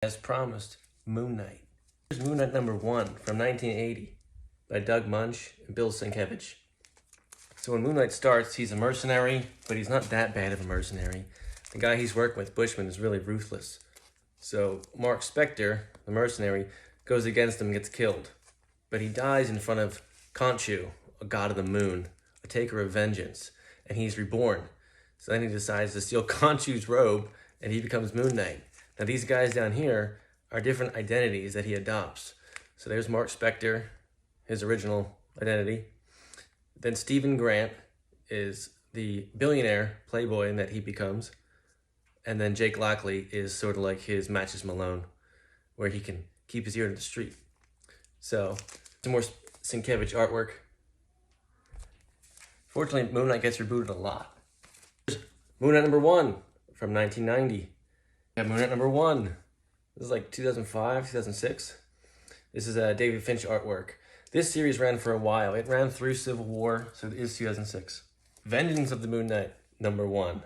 As promised, Moon Knight. Here's Moon Knight #1 from 1980 by Doug Munch and Bill Sienkiewicz. So when Moon Knight starts, he's a mercenary, but he's not that bad of a mercenary. The guy he's working with, Bushman, is really ruthless. So Mark Specter, the mercenary, goes against him and gets killed. But he dies in front of Khonshu, a god of the moon, a taker of vengeance, and he's reborn. So then he decides to steal Khonshu's robe, and he becomes Moon Knight. Now these guys down here are different identities that he adopts. So there's Mark Specter, his original identity. Then Stephen Grant is the billionaire playboy that he becomes. And then Jake Lockley is sort of like his Matches Malone, where he can keep his ear to the street. So some more Sienkiewicz artwork. Fortunately, Moon Knight gets rebooted a lot. Here's Moon Knight #1 from 1990. We have Moon Knight #1. This is like 2005, 2006. This is a David Finch artwork. This series ran for a while. It ran through Civil War, so it is 2006. Vengeance of the Moon Knight #1.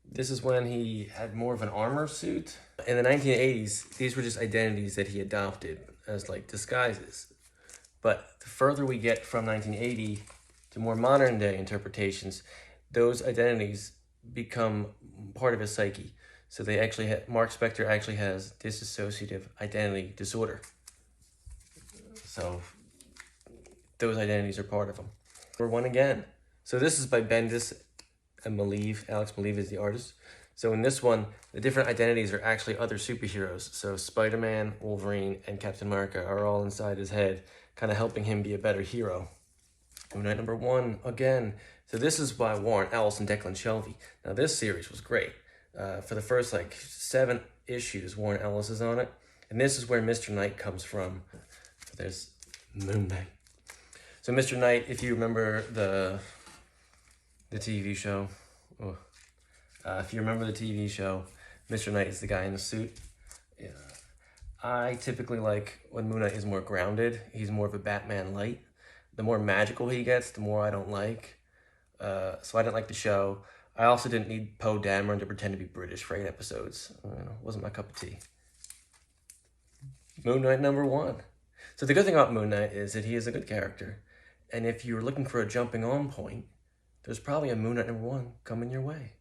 This is when he had more of an armor suit. In the 1980s, these were just identities that he adopted as like disguises. But the further we get from 1980 to more modern day interpretations, those identities become part of his psyche. So they actually Mark Specter actually has dissociative identity disorder. So those identities are part of him. #1 again. So this is by Bendis and Maleev. Alex Maleev is the artist. So in this one, the different identities are actually other superheroes. So Spider-Man, Wolverine, and Captain America are all inside his head, kind of helping him be a better hero. Moon Knight #1 again. So this is by Warren Ellis and Declan Shalvey. Now this series was great. For the first like 7 issues, Warren Ellis is on it. And this is where Mr. Knight comes from. There's Moon Knight. So Mr. Knight, if you remember the TV show, Mr. Knight is the guy in the suit. Yeah. I typically like when Moon Knight is more grounded. He's more of a Batman light. The more magical he gets, the more I don't like. So I didn't like the show. I also didn't need Poe Dameron to pretend to be British for 8 episodes. Wasn't my cup of tea. Moon Knight #1. So the good thing about Moon Knight is that he is a good character. And if you're looking for a jumping on point, there's probably a Moon Knight #1 coming your way.